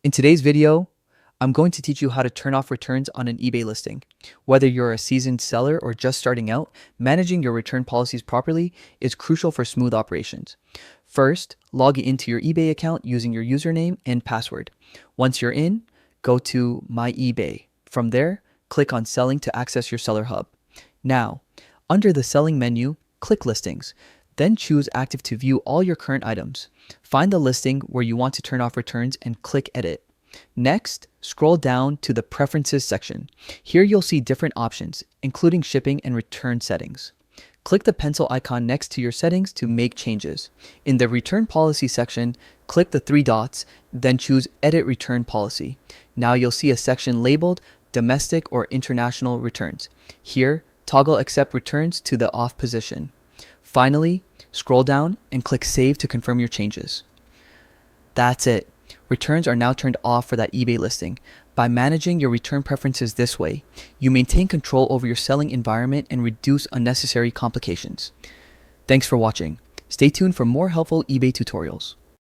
In today's video, I'm going to teach you how to turn off returns on an eBay listing. Whether you're a seasoned seller or just starting out, managing your return policies properly is crucial for smooth operations. First, log into your eBay account using your username and password. Once you're in, go to My eBay. From there, click on Selling to access your seller hub. Now, under the Selling menu, click Listings. Then choose Active to view all your current items. Find the listing where you want to turn off returns and click Edit. Next, scroll down to the Preferences section. Here you'll see different options, including shipping and return settings. Click the pencil icon next to your settings to make changes. In the Return Policy section, click the three dots, then choose Edit Return Policy. Now you'll see a section labeled Domestic or International Returns. Here, toggle Accept Returns to the Off position. Finally, scroll down and click Save to confirm your changes. That's it. Returns are now turned off for that eBay listing. By managing your return preferences this way, you maintain control over your selling environment and reduce unnecessary complications. Thanks for watching. Stay tuned for more helpful eBay tutorials.